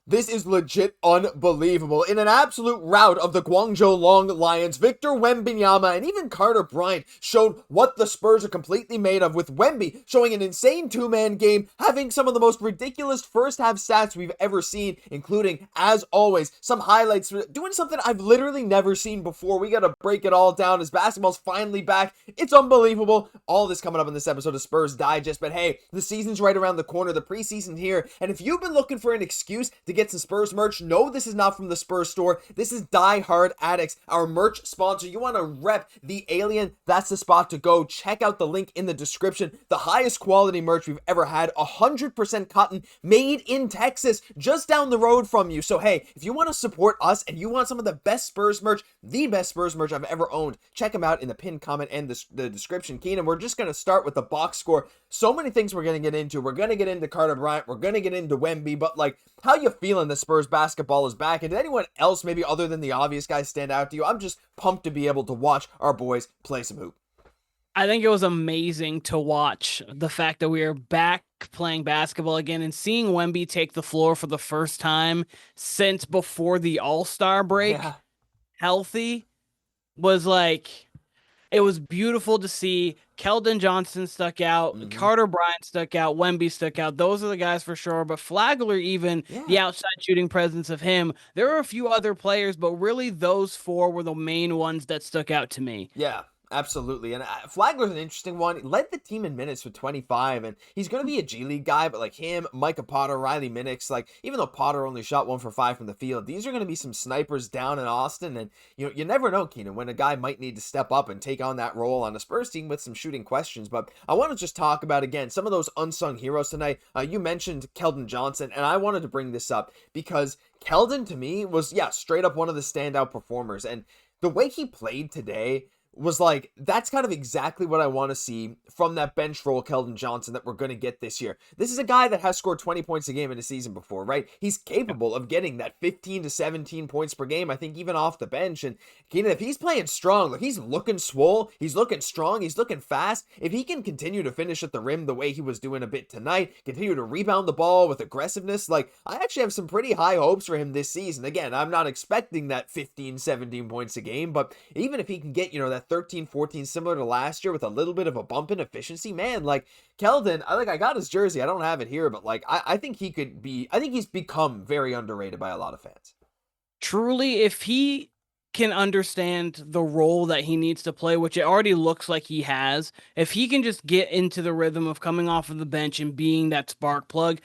This is legit unbelievable. In an absolute rout of the Guangzhou Long Lions, Victor Wembanyama and even Carter Bryant showed what the Spurs are completely made of, with Wemby showing an insane two-man game, having some of the most ridiculous first-half stats we've ever seen, including, as always, some highlights, doing something I've literally never seen before. We gotta break it all down as basketball's finally back. It's unbelievable. All this coming up in this episode of Spurs Digest, but hey, the season's right around the corner, the preseason's here, and if you've been looking for an excuse to get some Spurs merch, no, this is not from the Spurs store. This is Die Hard Addicts, our merch sponsor. You want to rep the alien? That's the spot to go. Check out the link in the description. The highest quality merch we've ever had, 100% cotton, made in Texas, just down the road from you. So hey, if you want to support us and you want some of the best Spurs merch, the best Spurs merch I've ever owned, check them out in the pinned comment and the description. Keenan, we're just going to start with the box score. So many things we're going to get into. We're going to get into Carter Bryant. We're going to get into Wemby, but like, how you feeling the Spurs basketball is back? And did anyone else, maybe other than the obvious guys, stand out to you? I'm just pumped to be able to watch our boys play some hoop. I think it was amazing to watch the fact that we are back playing basketball again and seeing Wemby take the floor for the first time since before the All-Star break, Yeah. healthy, was like, it was beautiful to see. Keldon Johnson stuck out, Carter Bryant stuck out, Wemby stuck out. Those are the guys for sure. But Flagler, even the outside shooting presence of him, there were a few other players, but really those four were the main ones that stuck out to me. Yeah. Absolutely. And Flagler's an interesting one. He led the team in minutes with 25, and he's going to be a G League guy, but like him, Micah Potter, Riley Minix, like even though Potter only shot 1 for 5 from the field, these are going to be some snipers down in Austin. And you never know, Keenan, when a guy might need to step up and take on that role on a Spurs team with some shooting questions. But I want to just talk about, again, some of those unsung heroes tonight. You mentioned Keldon Johnson, and I wanted to bring this up because Keldon, to me, was, straight up one of the standout performers. And the way he played today was like, that's kind of exactly what I want to see from that bench role Keldon Johnson that we're going to get this year. This is a guy that has scored 20 points a game in a season before, right? He's capable of getting that 15 to 17 points per game, I think, even off the bench. And Keenan, if he's playing strong, like he's looking swole, he's looking strong, he's looking fast, if he can continue to finish at the rim the way he was doing a bit tonight, continue to rebound the ball with aggressiveness, like I actually have some pretty high hopes for him this season. Again, I'm not expecting that 15, 17 points a game, but even if he can get, that 13, 14, similar to last year with a little bit of a bump in efficiency, man, like Keldon, I got his jersey. I don't have it here, but like, I think he could be, I think he's become very underrated by a lot of fans. Truly, if he can understand the role that he needs to play, which it already looks like he has, if he can just get into the rhythm of coming off of the bench and being that spark plug,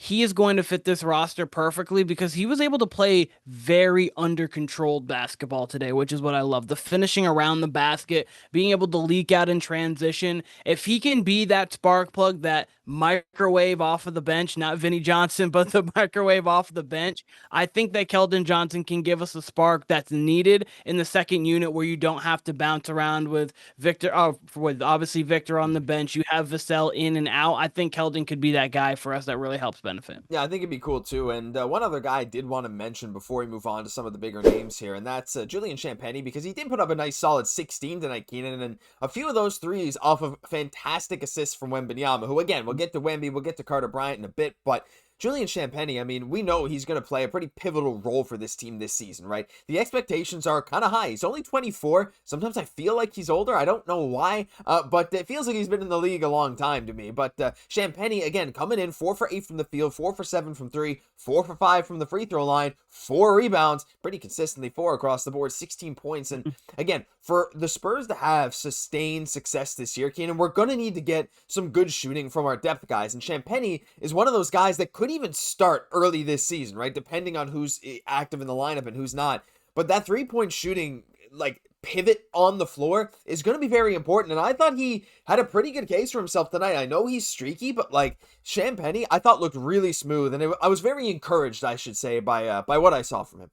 he is going to fit this roster perfectly because he was able to play very under controlled basketball today, which is what I love. The finishing around the basket, being able to leak out in transition. If he can be that spark plug, that microwave off of the bench, not Vinnie Johnson, but the microwave off the bench, I think that Keldon Johnson can give us a spark that's needed in the second unit where you don't have to bounce around with Victor, with obviously Victor on the bench. You have Vassell in and out. I think Keldon could be that guy for us that really helps benefit. Yeah, I think it'd be cool too. And one other guy I did want to mention before we move on to some of the bigger names here, and that's Julian Champagnie, because he did put up a nice solid 16 tonight, Keenan, and a few of those threes off of fantastic assists from Wembanyama, who, again, we'll get to Wemby, we'll get to Carter Bryant in a bit, but Julian Champagnie, I mean, we know he's going to play a pretty pivotal role for this team this season, right? The expectations are kind of high. He's only 24. Sometimes I feel like he's older. I don't know why, but it feels like he's been in the league a long time to me. But Champagnie, again, coming in 4 for 8 from the field, 4 for 7 from 3, 4 for 5 from the free throw line, 4 rebounds, pretty consistently 4 across the board, 16 points. And again, for the Spurs to have sustained success this year, Keenan, we're going to need to get some good shooting from our depth guys. And Champagnie is one of those guys that could even start early this season, right? Depending on who's active in the lineup and who's not. But that 3-point shooting, like, pivot on the floor is going to be very important. And I thought he had a pretty good case for himself tonight. I know he's streaky, but like Champagnie, I thought looked really smooth. And I was very encouraged, I should say, by what I saw from him.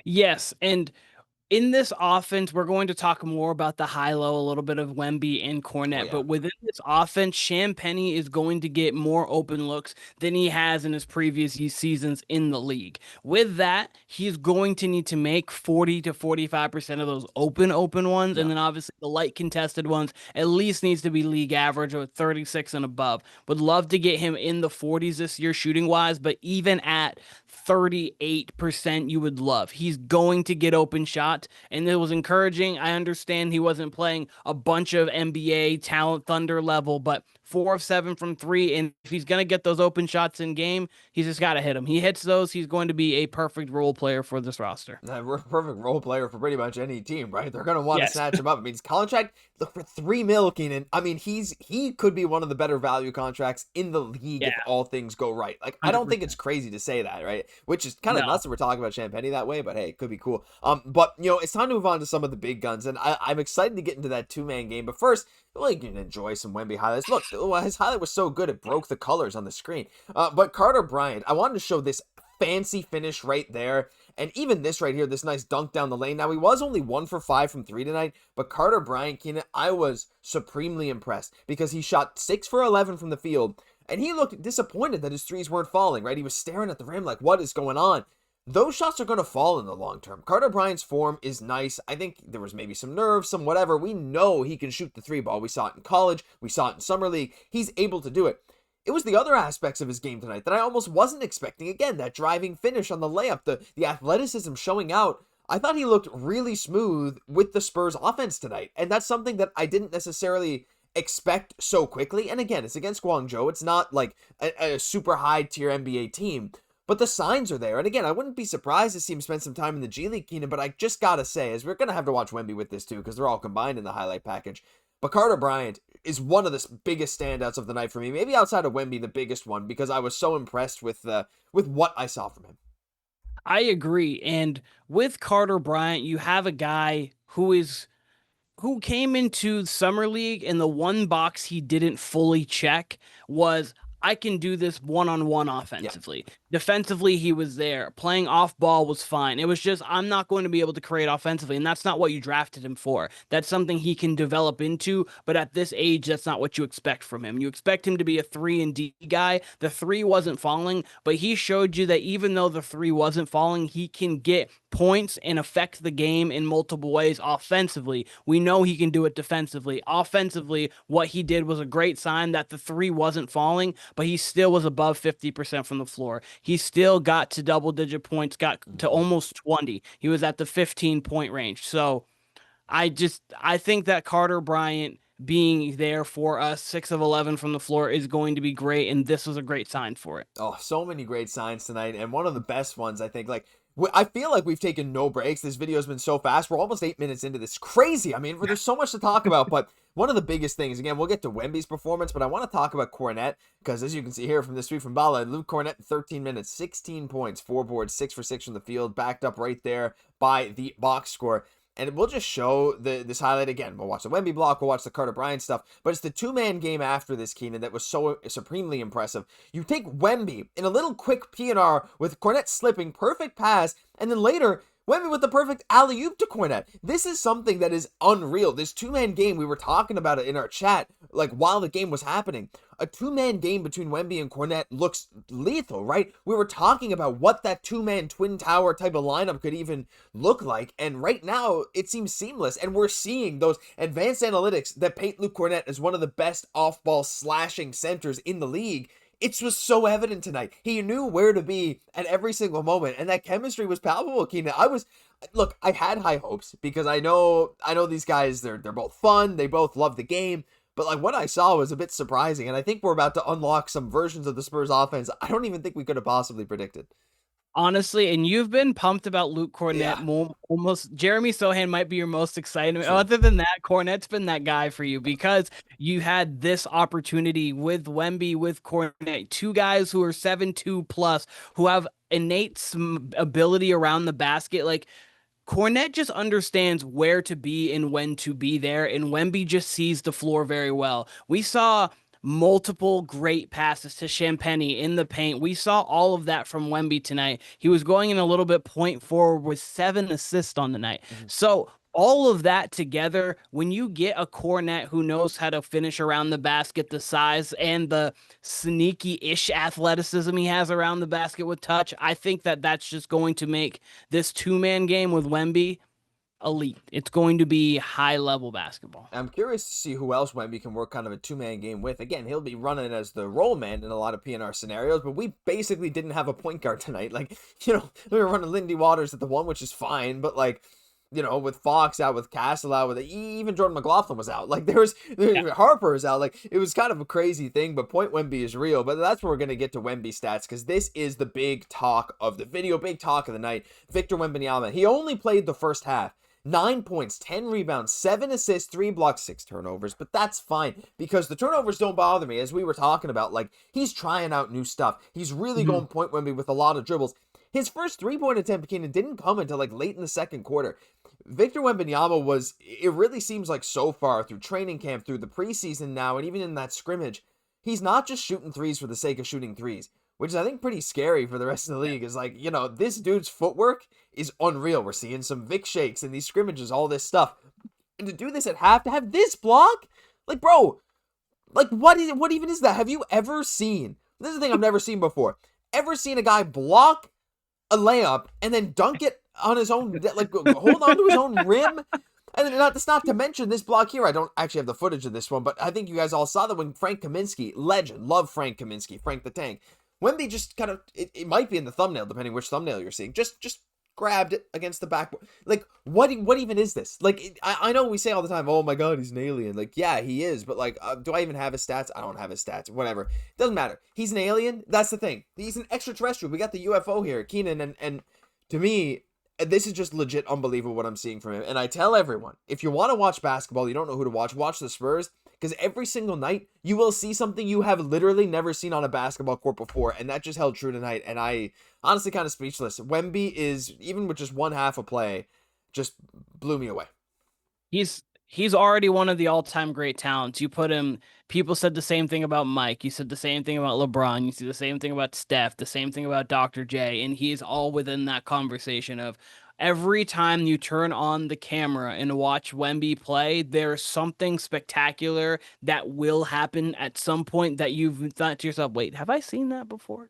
Yes, and in this offense, we're going to talk more about the high-low, a little bit of Wemby and Cornette, Oh, yeah. but within this offense, Champagnie is going to get more open looks than he has in his previous seasons in the league. With that, he's going to need to make 40 to 45% of those open ones, Yeah. and then obviously the light contested ones at least needs to be league average or 36 and above. Would love to get him in the 40s this year shooting-wise, but even at 38% you would love. He's going to get open shots, and it was encouraging. I understand he wasn't playing a bunch of NBA talent Thunder level, but 4 of 7 from three, and if he's going to get those open shots in game, he's just got to hit them. He hits those, he's going to be a perfect role player for this roster. We're a perfect role player for pretty much any team, right? They're going to want to Yes. snatch him up. I mean, his contract, look, for $3 million, Keenan. I mean, he could be one of the better value contracts in the league Yeah. if all things go right. Like, I don't think 100%. it's crazy to say that, right? Which is kind of No. nuts that we're talking about Champagny that way, but hey, it could be cool. But it's time to move on to some of the big guns, and I'm excited to get into that two-man game. But first, well, you can enjoy some Wemby highlights. Look, his highlight was so good it broke the colors on the screen. But Carter Bryant, I wanted to show this fancy finish right there. And even this right here, this nice dunk down the lane. Now, he was only 1 for 5 from 3 tonight, but Carter Bryant, Keenan, I was supremely impressed because he shot 6 for 11 from the field, and he looked disappointed that his threes weren't falling, right? He was staring at the rim like, what is going on? Those shots are going to fall in the long term. Carter Bryant's form is nice. I think there was maybe some nerves, some whatever. We know he can shoot the three ball. We saw it in college. We saw it in summer league. He's able to do it. It was the other aspects of his game tonight that I almost wasn't expecting. Again, that driving finish on the layup, the athleticism showing out. I thought he looked really smooth with the Spurs offense tonight. And that's something that I didn't necessarily expect so quickly. And again, it's against Guangzhou. It's not like a super high tier NBA team. But the signs are there. And again, I wouldn't be surprised to see him spend some time in the G League, Keenan, but I just gotta say, as we're gonna have to watch Wemby with this too, because they're all combined in the highlight package. But Carter Bryant is one of the biggest standouts of the night for me. Maybe outside of Wemby, the biggest one, because I was so impressed with what I saw from him. I agree. And with Carter Bryant, you have a guy who came into summer league, and the one box he didn't fully check was I can do this one-on-one Yeah. offensively. Defensively, he was there. Playing off ball was fine. It was just I'm not going to be able to create offensively, and that's not what you drafted him for. That's something he can develop into, but at this age, that's not what you expect from him. You expect him to be a 3 and D guy. The 3 wasn't falling, but he showed you that even though the 3 wasn't falling, he can get points and affect the game in multiple ways offensively. We know he can do it defensively. Offensively, what he did was a great sign that the 3 wasn't falling, but he still was above 50% from the floor. He still got to double-digit points, got to almost 20. He was at the 15-point range. So I think that Carter Bryant being there for us, 6 of 11 from the floor, is going to be great, and this was a great sign for it. Oh, so many great signs tonight, and one of the best ones, I think. Like, I feel like we've taken no breaks. This video has been so fast. We're almost 8 minutes into this. Crazy. I mean, there's so much to talk about, but one of the biggest things, again, we'll get to Wemby's performance, but I want to talk about Kornet, because as you can see here from this tweet from Bala, Luke Kornet, 13 minutes, 16 points, 4 boards, 6 for 6 from the field, backed up right there by the box score. And we'll just show this highlight again. We'll watch the Wemby block, we'll watch the Carter Bryant stuff, but it's the two-man game after this, Keenan, that was so supremely impressive. You take Wemby in a little quick P&R with Kornet slipping, perfect pass, and then later, Wemby with the perfect alley-oop to Kornet. This is something that is unreal. This two-man game, we were talking about it in our chat, like while the game was happening. A two-man game between Wemby and Kornet looks lethal, right? We were talking about what that two-man twin tower type of lineup could even look like, and right now it seems seamless, and we're seeing those advanced analytics that paint Luke Kornet as one of the best off-ball slashing centers in the league. It was so evident tonight. He knew where to be at every single moment, and that chemistry was palpable, Keenan. I had high hopes because I know these guys, they're both fun, they both love the game, but like what I saw was a bit surprising, and I think we're about to unlock some versions of the Spurs offense I don't even think we could have possibly predicted. Honestly, and you've been pumped about Luke Kornet Yeah. more, almost Jeremy Sohan might be your most excited. Sure. Other than that, Kornet's been that guy for you because you had this opportunity with Wemby, with Kornet, two guys who are 7'2 plus, who have innate ability around the basket. Like Kornet just understands where to be and when to be there, and Wemby just sees the floor very well. We saw multiple great passes to Champagny in the paint. We saw all of that from Wemby tonight. He was going in a little bit point forward with 7 assists on the night. So all of that together, when you get a Kornet who knows how to finish around the basket, the size and the sneaky-ish athleticism he has around the basket with touch, I think that that's just going to make this two-man game with Wemby elite. It's going to be high level basketball. I'm curious to see who else Wemby can work kind of a two-man game with. Again, he'll be running as the roll man in a lot of PNR scenarios, but we basically didn't have a point guard tonight. Like, we were running Lindy Waters at the one, which is fine, but like, with Fox out, with Castle out, with even Jordan McLaughlin was out. Like Harper is out. Like it was kind of a crazy thing, but point Wemby is real. But that's where we're going to get to Wemby stats, because this is the big talk of the video, big talk of the night. Victor Wembanyama, he only played the first half. 9 points, 10 rebounds, 7 assists, 3 blocks, 6 turnovers. But that's fine, because the turnovers don't bother me. As we were talking about, like, he's trying out new stuff. He's really going point Wemby with a lot of dribbles. His first 3-point attempt, Keenan, didn't come until like late in the second quarter. Victor Wembanyama it really seems like so far through training camp, through the preseason now, and even in that scrimmage, he's not just shooting threes for the sake of shooting threes, which is, I think, pretty scary for the rest of the league. Is like, this dude's footwork is unreal. We're seeing some Vic shakes in these scrimmages, all this stuff. And to do this at half, to have this block, like, bro, like, what even is that? Have you ever seen, this is the thing I've never seen before, ever seen a guy block a layup and then dunk it on his own, like, hold on to his own rim? And then that's not to mention this block here. I don't actually have the footage of this one, but I think you guys all saw that when Frank Kaminsky, legend, love Frank Kaminsky, Frank the Tank, Wemby just kind of, it might be in the thumbnail, depending which thumbnail you're seeing, just grabbed it against the backboard. Like, what even is this? Like, I know we say all the time, oh my god, he's an alien. Like, yeah, he is, but like, do I even have his stats? I don't have his stats. Whatever. Doesn't matter. He's an alien. That's the thing. He's an extraterrestrial. We got the UFO here, Keenan, and to me, this is just legit unbelievable what I'm seeing from him. And I tell everyone, if you want to watch basketball, you don't know who to watch the Spurs. Because every single night, you will see something you have literally never seen on a basketball court before. And that just held true tonight. And I honestly kind of speechless. Wemby is, even with just one half of play, just blew me away. He's already one of the all-time great talents. You put him, people said the same thing about Mike. You said the same thing about LeBron. You see the same thing about Steph, the same thing about Dr. J. And he's all within that conversation of, every time you turn on the camera and watch Wemby play, there's something spectacular that will happen at some point that you've thought to yourself, wait, have I seen that before?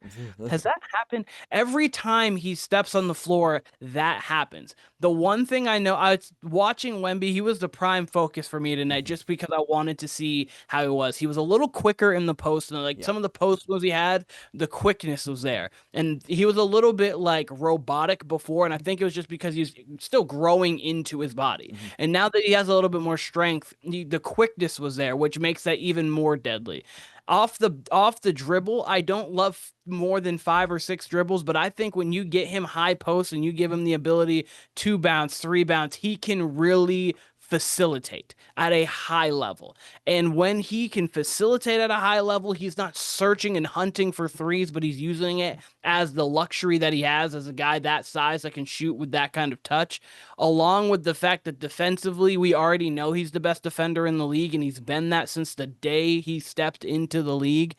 Has that happened? Every time he steps on the floor, that happens. The one thing I know, I was watching Wemby, he was the prime focus for me tonight just because I wanted to see how he was. He was a little quicker in the post, and like some of the post moves he had, the quickness was there. And he was a little bit like robotic before, and I think it was just because he's still growing into his body. And now that he has a little bit more strength, the quickness was there, which makes that even more deadly. Off the dribble, I don't love more than 5 or 6 dribbles, but I think when you get him high post and you give him the ability to bounce, 3 bounce, he can really facilitate at a high level. And when he can facilitate at a high level, he's not searching and hunting for threes, but he's using it as the luxury that he has as a guy that size that can shoot with that kind of touch, along with the fact that defensively, we already know he's the best defender in the league, and he's been that since the day he stepped into the league.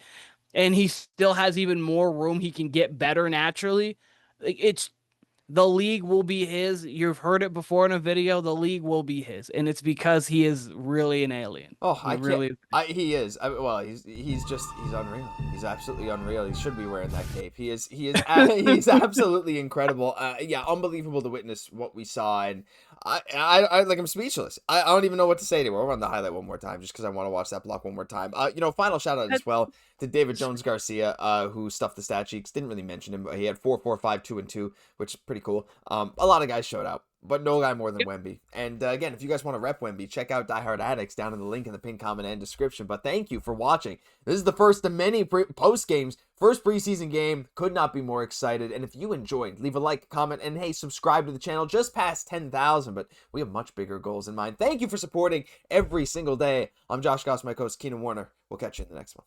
And he still has even more room. He can get better naturally. The league will be his. You've heard it before in a video. The league will be his, and it's because he is really an alien. Oh, he really is. He is. Well, he's unreal. He's absolutely unreal. He should be wearing that cape. He's he's absolutely incredible. Yeah, unbelievable to witness what we saw, and I like, I'm speechless. I don't even know what to say to him. I'll run the highlight one more time just because I want to watch that block one more time. Final shout out as well to David Jones Garcia, who stuffed the stat sheets. Didn't really mention him, but he had 4, 4, 5, 2, and 2, which is pretty cool. A lot of guys showed out, but no guy more than Wemby. And again, if you guys want to rep Wemby, check out Die Hard Addicts down in the link in the pinned comment and description. But thank you for watching. This is the first of many post games. First preseason game. Could not be more excited. And if you enjoyed, leave a like, comment, and hey, subscribe to the channel. Just past 10,000, but we have much bigger goals in mind. Thank you for supporting every single day. I'm Josh Gosse, my co-host Keenan Warner. We'll catch you in the next one.